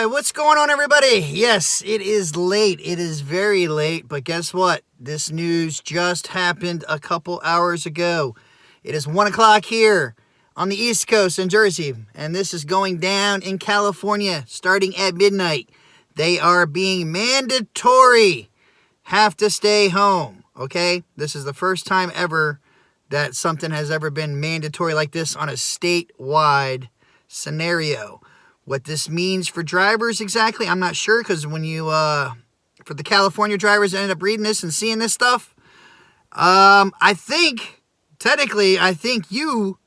What's going on, everybody? Yes, it is late. It is very late, but guess what? This news just happened a couple hours ago. It is 1 o'clock here on the East Coast in Jersey, and this is going down in California starting at midnight. They are being mandatory, have to stay home, okay? This is the first time ever that something has ever been mandatory like this on a statewide scenario. What this means for drivers exactly, I'm not sure, because when you, for the California drivers that end up reading this and seeing this stuff, I think you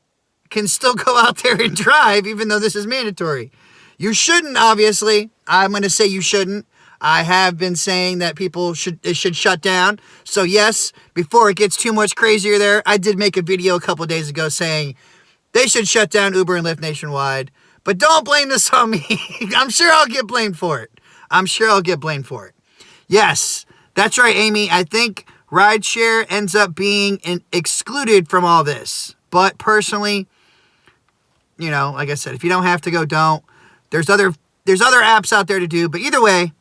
can still go out there and drive even though this is mandatory. You shouldn't, obviously. I'm going to say you shouldn't. I have been saying that it should shut down. So yes, before it gets too much crazier there, I did make a video a couple days ago saying they should shut down Uber and Lyft nationwide. But don't blame this on me. I'm sure I'll get blamed for it. Yes, that's right, Amy. I think Rideshare ends up being excluded from all this. But personally, like I said, if you don't have to go, don't. There's other apps out there to do. But either way,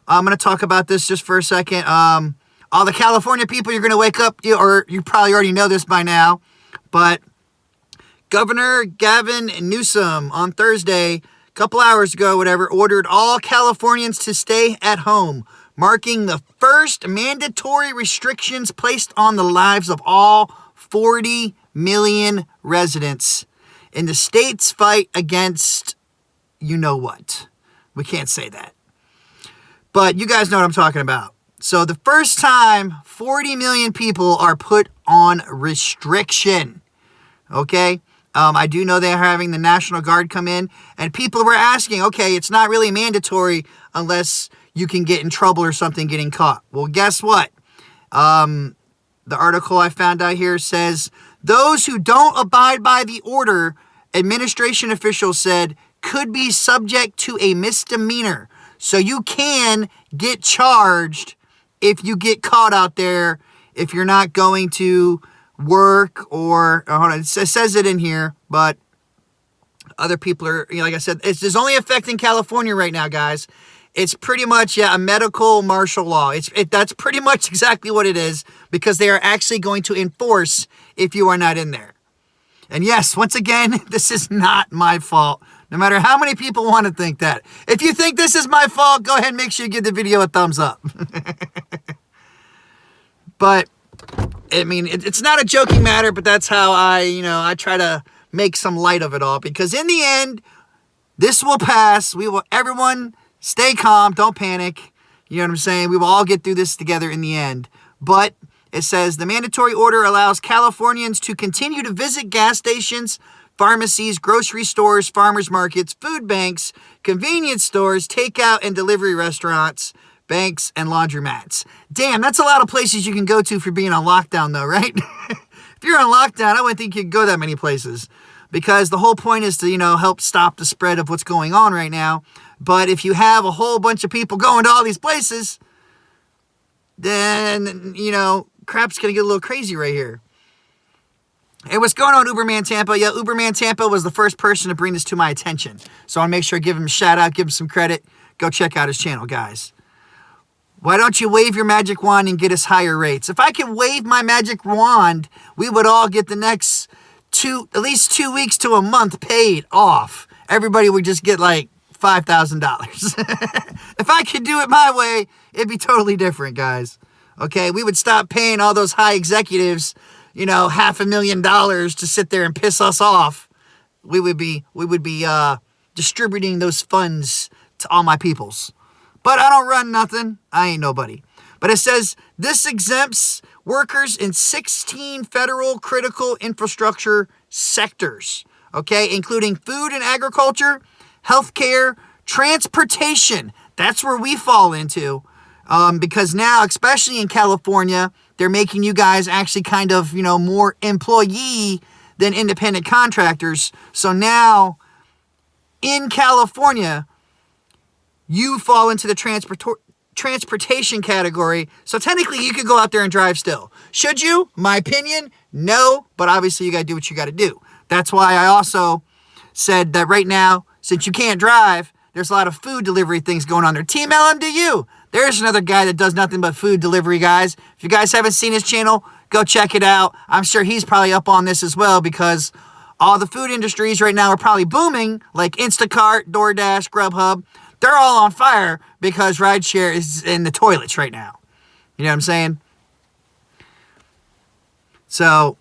I'm going to talk about this just for a second. All the California people, you're going to wake up, or you probably already know this by now, but Governor Gavin Newsom on Thursday, a couple hours ago, ordered all Californians to stay at home, marking the first mandatory restrictions placed on the lives of all 40 million residents in the state's fight against you-know-what. We can't say that. But you guys know what I'm talking about. So the first time 40 million people are put on restriction, okay? I do know they're having the National Guard come in, and people were asking, okay, it's not really mandatory unless you can get in trouble or something getting caught. Well, guess what? The article I found out here says, those who don't abide by the order, administration officials said, could be subject to a misdemeanor. So you can get charged if you get caught out there, if you're not going to work or hold on, it says it in here, but other people are, like I said, it's only affecting California right now, guys. It's pretty much, a medical martial law. That's pretty much exactly what it is, because they are actually going to enforce if you are not in there. And yes, once again, this is not my fault. No matter how many people want to think that. If you think this is my fault, go ahead and make sure you give the video a thumbs up. But it's not a joking matter, but that's how I try to make some light of it all, because in the end, this will pass. Everyone stay calm. Don't panic. You know what I'm saying? We will all get through this together in the end. But it says the mandatory order allows Californians to continue to visit gas stations, pharmacies, grocery stores, farmers markets, food banks, convenience stores, takeout and delivery restaurants, banks, and laundromats. Damn, that's a lot of places you can go to for being on lockdown, though, right? If you're on lockdown, I wouldn't think you could go that many places, because the whole point is to, help stop the spread of what's going on right now. But if you have a whole bunch of people going to all these places, then, crap's going to get a little crazy right here. Hey, what's going on, Uberman Tampa? Yeah, Uberman Tampa was the first person to bring this to my attention. So I want to make sure I give him a shout out, give him some credit. Go check out his channel, guys. Why don't you wave your magic wand and get us higher rates? If I could wave my magic wand, we would all get the next at least 2 weeks to a month paid off. Everybody would just get like $5,000. If I could do it my way, it'd be totally different, guys. Okay, we would stop paying all those high executives, $500,000 to sit there and piss us off. We would be distributing those funds to all my peoples. But I don't run nothing. I ain't nobody. But it says this exempts workers in 16 federal critical infrastructure sectors, okay, including food and agriculture, healthcare, transportation. That's where we fall into, because now, especially in California, they're making you guys actually kind of, more employee than independent contractors. So now in California, you fall into the transportation category. So technically you could go out there and drive still. Should you? My opinion, no. But obviously you got to do what you got to do. That's why I also said that right now, since you can't drive, there's a lot of food delivery things going on there. Team LMDU. There's another guy that does nothing but food delivery, guys. If you guys haven't seen his channel, go check it out. I'm sure he's probably up on this as well because all the food industries right now are probably booming, like Instacart, DoorDash, Grubhub. They're all on fire because rideshare is in the toilets right now. You know what I'm saying? So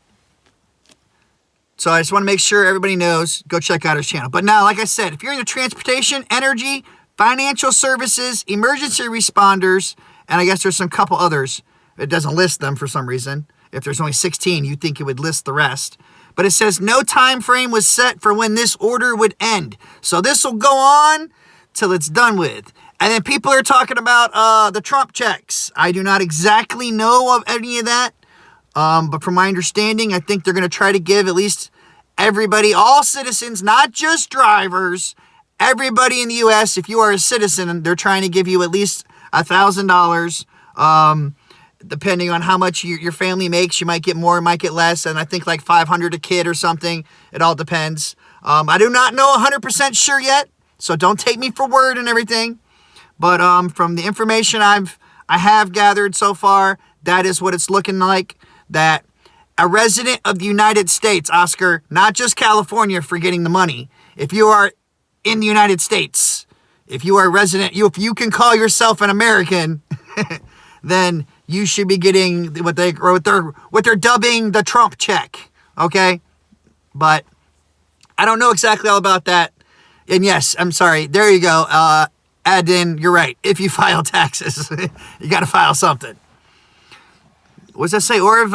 I just want to make sure everybody knows, go check out his channel. But now, like I said, if you're in the transportation, energy, financial services, emergency responders, and I guess there's some couple others. It doesn't list them for some reason. If there's only 16, you'd think it would list the rest. But it says no time frame was set for when this order would end. So this will go on till it's done with. And then people are talking about the Trump checks. I do not exactly know of any of that. But from my understanding, I think they're going to try to give at least everybody, all citizens, not just drivers, everybody in the U.S., if you are a citizen, they're trying to give you at least $1,000. Depending on how much your family makes, you might get more, might get less, and I think like $500 a kid or something. It all depends. I do not know 100% sure yet, so don't take me for word and everything. But from the information I have gathered so far, that is what it's looking like. That a resident of the United States, Oscar, not just California for getting the money. If you are in the United States, if you are a resident, if you can call yourself an American, then you should be getting what they're dubbing the Trump check. Okay? But I don't know exactly all about that. And yes, I'm sorry. There you go. Add in, you're right. If you file taxes, you got to file something. What does that say? Or if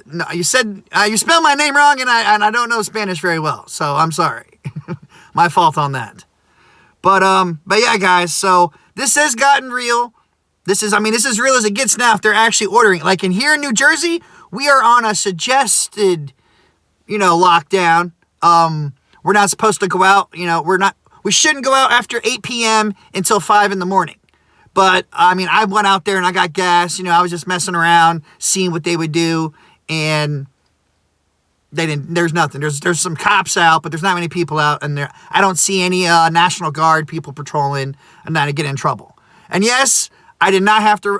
no, you said you spelled my name wrong, and I don't know Spanish very well, so I'm sorry. My fault on that. But yeah, guys. So this has gotten real. This is real as it gets now. If they're actually ordering, like in here in New Jersey, we are on a suggested, lockdown. We're not supposed to go out. We shouldn't go out after 8 p.m. until 5 in the morning. But, I went out there and I got gas. I was just messing around, seeing what they would do. And there's nothing. There's some cops out, but there's not many people out. And I don't see any National Guard people patrolling and not to get in trouble. And yes, I did not have to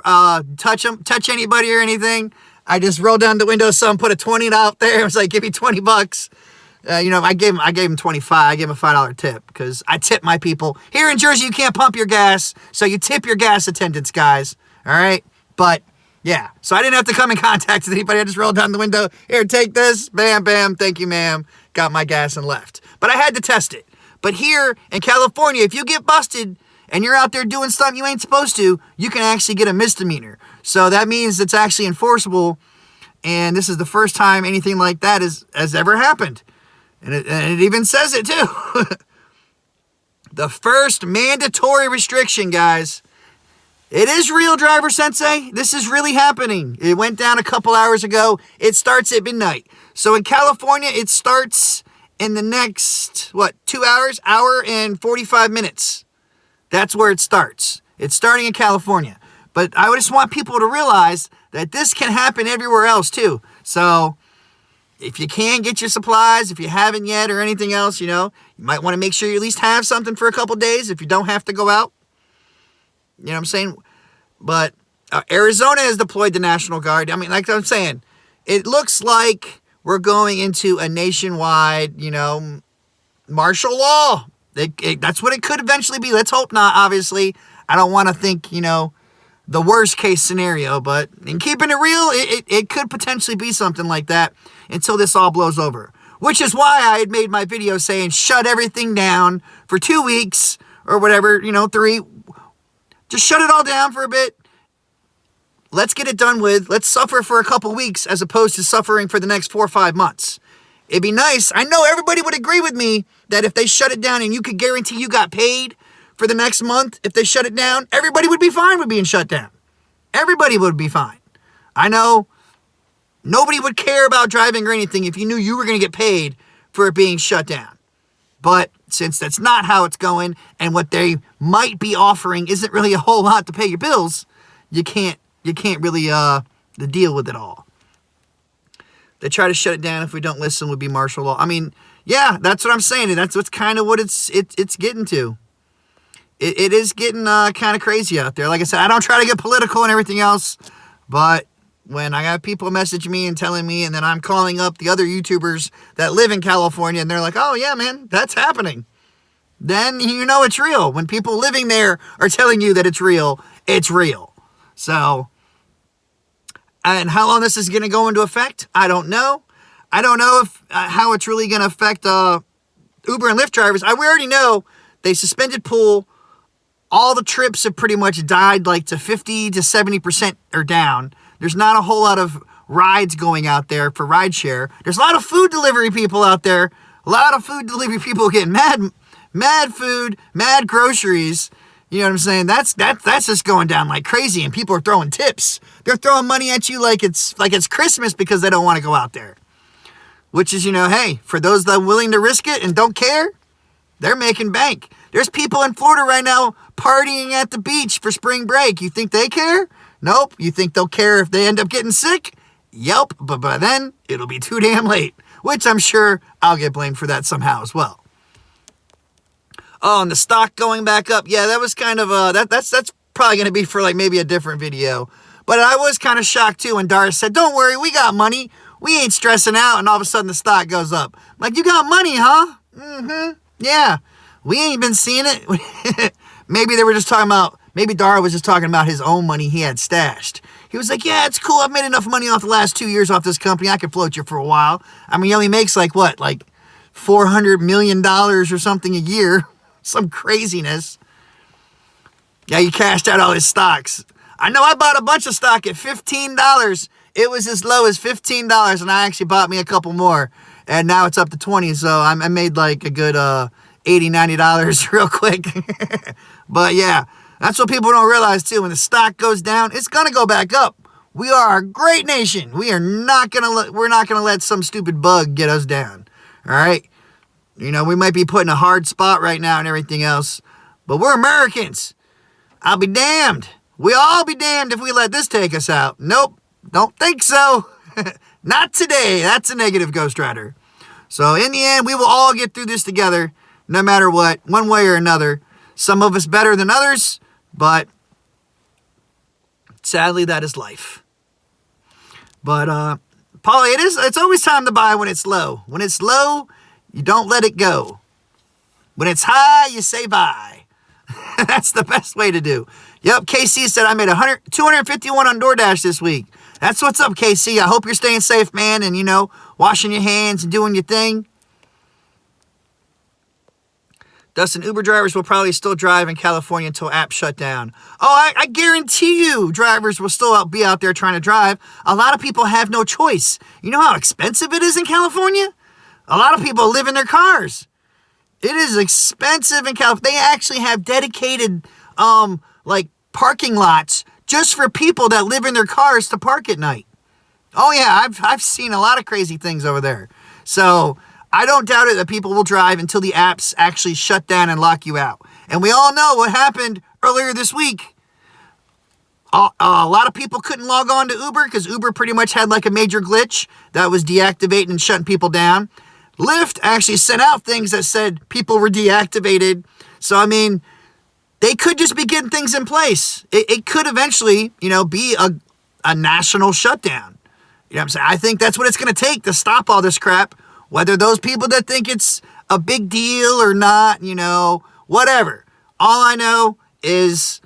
touch anybody or anything. I just rolled down the window, some put a 20 out there. It was like, give me $20. I gave him 25. I gave him a $5 tip because I tip my people. Here in Jersey, you can't pump your gas, so you tip your gas attendants, guys. All right? But, yeah. So I didn't have to come in contact with anybody. I just rolled down the window. Here, take this. Bam, bam. Thank you, ma'am. Got my gas and left. But I had to test it. But here in California, if you get busted and you're out there doing something you ain't supposed to, you can actually get a misdemeanor. So that means it's actually enforceable. And this is the first time anything like that has ever happened. And it even says it too. The first mandatory restriction, guys. It is real, Driver Sensei. This is really happening. It went down a couple hours ago. It starts at midnight. So in California, it starts in the next, 2 hours? Hour and 45 minutes. That's where it starts. It's starting in California. But I just want people to realize that this can happen everywhere else too. So if you can get your supplies, if you haven't yet or anything else, you might want to make sure you at least have something for a couple days if you don't have to go out. You know what I'm saying? But Arizona has deployed the National Guard. Like I'm saying, it looks like we're going into a nationwide, martial law. That's what it could eventually be. Let's hope not, obviously. I don't want to think, the worst case scenario, but in keeping it real, it could potentially be something like that until this all blows over. Which is why I had made my video saying shut everything down for 2 weeks or whatever, 3. Just shut it all down for a bit. Let's get it done with. Let's suffer for a couple weeks as opposed to suffering for the next 4 or 5 months. It'd be nice. I know everybody would agree with me that if they shut it down and you could guarantee you got paid for the next month, if they shut it down, everybody would be fine with being shut down. Everybody would be fine. I know nobody would care about driving or anything if you knew you were going to get paid for it being shut down. But since that's not how it's going and what they might be offering isn't really a whole lot to pay your bills, you can't really deal with it all. They try to shut it down if we don't listen would be martial law. Yeah, that's what I'm saying. And that's what's kind of what it's getting to. It is getting kind of crazy out there. Like I said, I don't try to get political and everything else, but when I got people message me and telling me, and then I'm calling up the other YouTubers that live in California, and they're like, oh yeah, man, that's happening. Then you know it's real. When people living there are telling you that it's real, it's real. So, and how long this is going to go into effect, I don't know. I don't know if how it's really going to affect Uber and Lyft drivers. We already know they suspended pool. All the trips have pretty much died, like to 50 to 70% are down. There's not a whole lot of rides going out there for rideshare. There's a lot of food delivery people out there. A lot of food delivery people getting mad food, mad groceries. You know what I'm saying? That's just going down like crazy, and people are throwing tips. They're throwing money at you like it's Christmas because they don't want to go out there. Which is, hey, for those that are willing to risk it and don't care, they're making bank. There's people in Florida right now partying at the beach for spring break. You think they care? Nope. You think they'll care if they end up getting sick? Yep. But by then, it'll be too damn late. Which I'm sure I'll get blamed for that somehow as well. Oh, and the stock going back up. Yeah, that was kind of that's probably going to be for like maybe a different video. But I was kind of shocked too when Doris said, don't worry, we got money. We ain't stressing out. And all of a sudden the stock goes up. I'm like, you got money, huh? Mm-hmm. Yeah. We ain't been seeing it. Maybe they were just talking about, maybe Dara was just talking about his own money he had stashed. He was like, yeah, it's cool. I've made enough money off the last 2 years off this company. I could float you for a while. I mean, he only makes like $400 million or something a year. Some craziness. Yeah, he cashed out all his stocks. I know I bought a bunch of stock at $15. It was as low as $15, and I actually bought me a couple more. And now it's up to $20, so I made like a good $80, $90 real quick. But yeah, that's what people don't realize too. When the stock goes down, it's gonna go back up. We are a great nation. We're not gonna let some stupid bug get us down. All right. We might be put in a hard spot right now and everything else, but we're Americans. I'll be damned. We'll all be damned if we let this take us out. Nope. Don't think so. Not today. That's a negative Ghost Rider. So in the end, we will all get through this together, no matter what, one way or another. Some of us better than others, but sadly, that is life. But, Paulie, it's always time to buy when it's low. When it's low, you don't let it go. When it's high, you say bye. That's the best way to do. Yep, KC said I made 251 on DoorDash this week. That's what's up, KC. I hope you're staying safe, man, and, washing your hands and doing your thing. Dustin, Uber drivers will probably still drive in California until apps shut down. Oh, I guarantee you drivers will still be out there trying to drive. A lot of people have no choice. You know how expensive it is in California? A lot of people live in their cars. It is expensive in California. They actually have dedicated, parking lots just for people that live in their cars to park at night. Oh yeah, I've seen a lot of crazy things over there. So I don't doubt it that people will drive until the apps actually shut down and lock you out. And we all know what happened earlier this week. A lot of people couldn't log on to Uber because Uber pretty much had like a major glitch that was deactivating and shutting people down. Lyft actually sent out things that said people were deactivated. So, I mean, they could just be getting things in place. It could eventually, be a national shutdown. You know what I'm saying? I think that's what it's going to take to stop all this crap. Whether those people that think it's a big deal or not, whatever. All I know is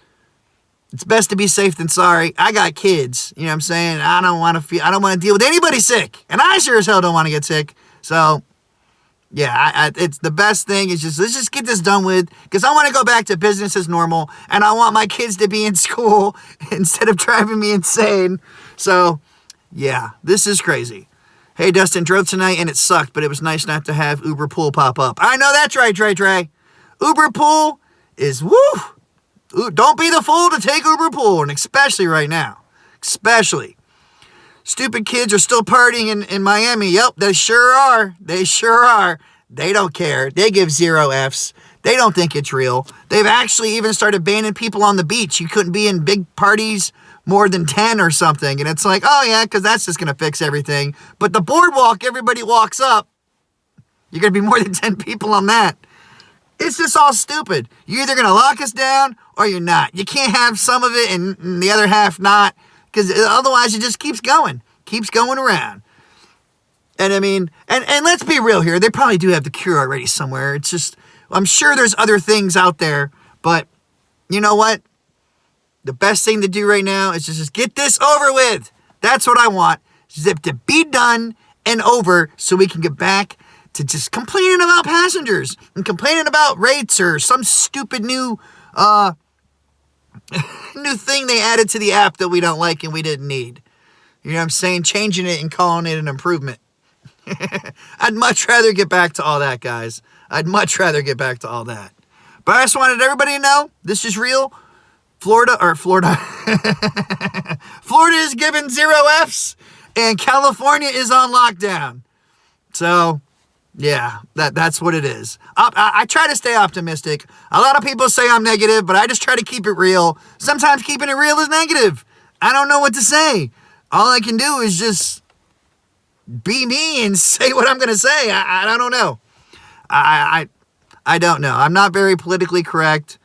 it's best to be safe than sorry. I got kids. You know what I'm saying? I don't want to deal with anybody sick. And I sure as hell don't want to get sick. So, yeah, it's the best thing is let's just get this done with, because I want to go back to business as normal, and I want my kids to be in school instead of driving me insane. So, yeah, this is crazy. Hey, Dustin, drove tonight and it sucked, but it was nice not to have Uber Pool pop up. I know that's right, Trey. Uber Pool is woo. Don't be the fool to take Uber Pool, and especially right now. Especially. Stupid kids are still partying in Miami. Yep, they sure are. They don't care. They give 0 Fs. They don't think it's real. They've actually even started banning people on the beach. You couldn't be in big parties more than 10 or something. And it's like, oh yeah, because that's just going to fix everything. But the boardwalk, everybody walks up. You're going to be more than 10 people on that. It's just all stupid. You're either going to lock us down or you're not. You can't have some of it and the other half not, because otherwise it just keeps going around. And I mean, and let's be real here. They probably do have the cure already somewhere. It's just, I'm sure there's other things out there, but you know what? The best thing to do right now is just get this over with. That's what I want. Zip to be done and over so we can get back to just complaining about passengers and complaining about rates or some stupid new new thing they added to the app that we don't like and we didn't need. You know what I'm saying? Changing it and calling it an improvement. I'd much rather get back to all that, guys. I'd much rather get back to all that. But I just wanted everybody to know this is real. Florida is given 0 Fs and California is on lockdown. So, yeah, that's what it is. I try to stay optimistic. A lot of people say I'm negative, but I just try to keep it real. Sometimes keeping it real is negative. I don't know what to say. All I can do is just be me and say what I'm going to say. I don't know. I don't know. I'm not very politically correct.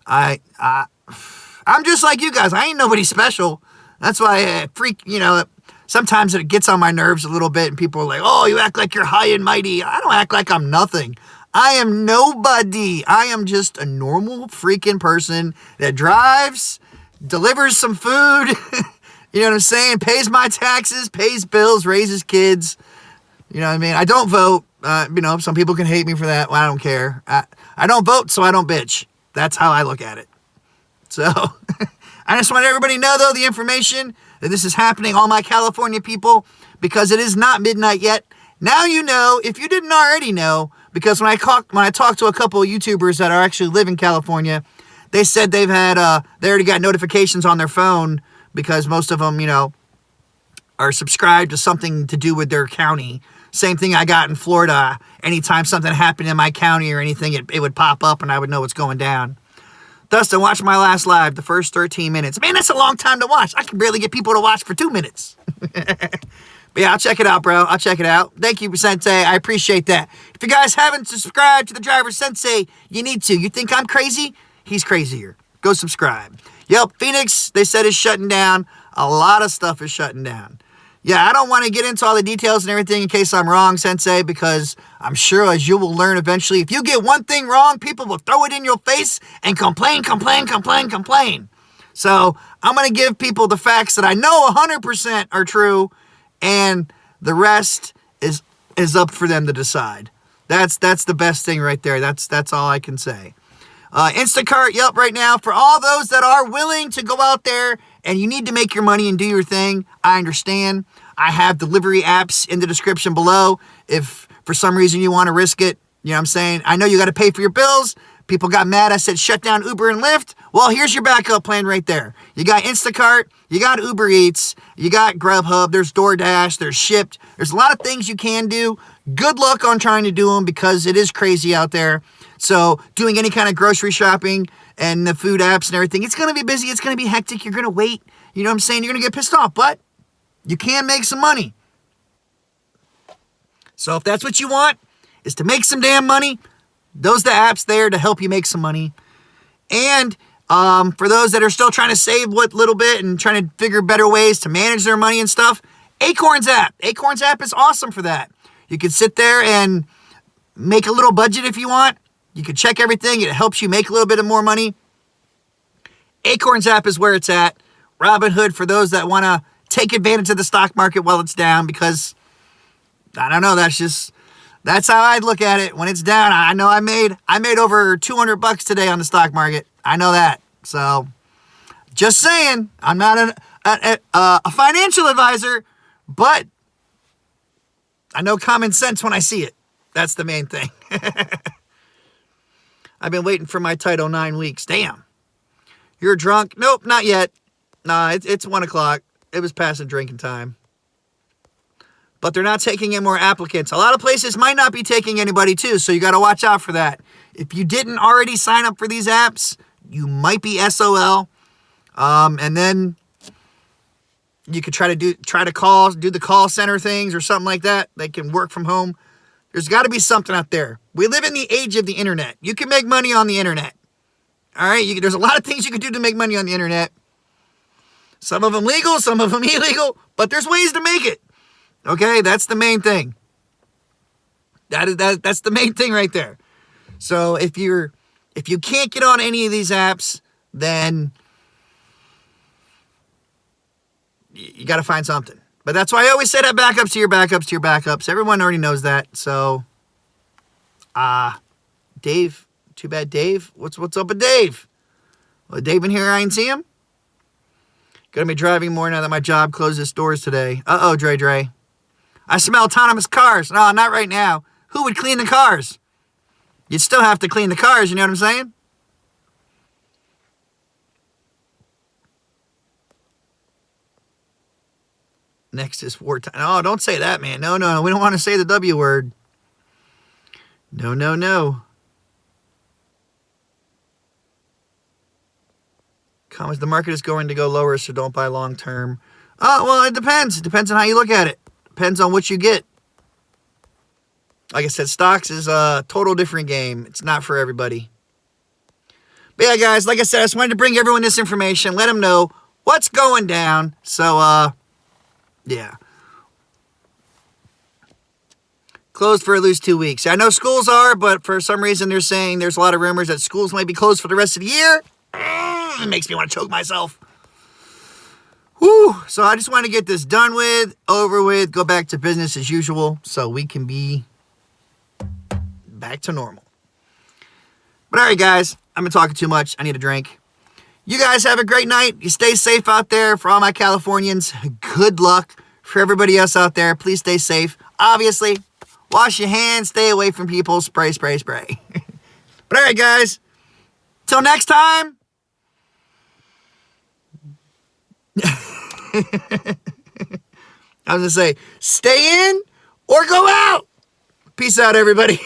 I'm just like you guys. I ain't nobody special. That's why sometimes it gets on my nerves a little bit and people are like, oh, you act like you're high and mighty. I don't act like I'm nothing. I am nobody. I am just a normal freaking person that drives, delivers some food, you know what I'm saying? Pays my taxes, pays bills, raises kids. You know what I mean? I don't vote. Some people can hate me for that. Well, I don't care. I don't vote, so I don't bitch. That's how I look at it. So I just want everybody to know, though, the information that this is happening, all my California people, because it is not midnight yet. Now you know, if you didn't already know, because when I talked to a couple of YouTubers that are actually live in California, they said they already got notifications on their phone because most of them, are subscribed to something to do with their county. Same thing I got in Florida. Anytime something happened in my county or anything, it would pop up and I would know what's going down. Dustin, watch my last live, the first 13 minutes. Man, that's a long time to watch. I can barely get people to watch for 2 minutes. But yeah, I'll check it out, bro. I'll check it out. Thank you, Sensei. I appreciate that. If you guys haven't subscribed to the Driver Sensei, you need to. You think I'm crazy? He's crazier. Go subscribe. Yep, Phoenix, they said, is shutting down. A lot of stuff is shutting down. Yeah, I don't want to get into all the details and everything in case I'm wrong, Sensei, because I'm sure, as you will learn eventually, if you get one thing wrong, people will throw it in your face and complain. So I'm going to give people the facts that I know 100% are true, and the rest is up for them to decide. That's the best thing right there. That's all I can say. Instacart, yep, right now, for all those that are willing to go out there and you need to make your money and do your thing, I understand. I have delivery apps in the description below. If for some reason you want to risk it, you know what I'm saying? I know you got to pay for your bills. People got mad. I said shut down Uber and Lyft. Well, here's your backup plan right there. You got Instacart, you got Uber Eats, you got Grubhub, there's DoorDash, there's Shipped. There's a lot of things you can do. Good luck on trying to do them because it is crazy out there. So doing any kind of grocery shopping and the food apps and everything, it's going to be busy. It's going to be hectic. You're going to wait. You know what I'm saying? You're going to get pissed off, but you can make some money. So if that's what you want, is to make some damn money, those are the apps there to help you make some money. And for those that are still trying to save what little bit and trying to figure better ways to manage their money and stuff, Acorns app. Acorns app is awesome for that. You can sit there and make a little budget if you want. You can check everything. It helps you make a little bit of more money. Acorns app is where it's at. Robinhood for those that want to take advantage of the stock market while it's down, because I don't know, that's how I'd look at it when it's down. I know I made over $200 today on the stock market. I know that. So just saying, I'm not a financial advisor, but I know common sense when I see it. That's the main thing. I've been waiting for my Title 9 weeks. Damn. You're drunk? Nope, not yet. Nah, it's 1 o'clock. It was past the drinking time. But they're not taking in more applicants. A lot of places might not be taking anybody too, so you got to watch out for that. If you didn't already sign up for these apps, you might be SOL. And then you could try to do the call center things or something like that. They can work from home. There's got to be something out there. We live in the age of the internet. You can make money on the internet. All right? There's a lot of things you can do to make money on the internet. Some of them legal, some of them illegal, but there's ways to make it. Okay? That's the main thing. That's the main thing right there. So if you can't get on any of these apps, then you got to find something. But that's why I always say that backups to your backups to your backups. Everyone already knows that. So, Dave, too bad Dave. What's up with Dave? Well, Dave in here, I ain't see him. Gonna be driving more now that my job closes doors today. Uh-oh, Dre. I smell autonomous cars. No, not right now. Who would clean the cars? You'd still have to clean the cars, you know what I'm saying? Next is wartime. Oh, don't say that, man. No. We don't want to say the W word. No. Comments, the market is going to go lower, so don't buy long term. Oh, well, it depends. It depends on how you look at it. Depends on what you get. Like I said, stocks is a total different game. It's not for everybody. But yeah, guys, like I said, I just wanted to bring everyone this information, let them know what's going down. So, yeah. Closed for at least 2 weeks. I know schools are, but for some reason they're saying there's a lot of rumors that schools might be closed for the rest of the year. It makes me want to choke myself. Whew. So I just want to get this done with, over with, go back to business as usual so we can be back to normal. But all right, guys, I've been talking too much. I need a drink. You guys have a great night. You stay safe out there. For all my Californians, good luck. For everybody else out there, please stay safe. Obviously, wash your hands. Stay away from people. Spray. But all right, guys, till next time. I was going to say, stay in or go out. Peace out, everybody.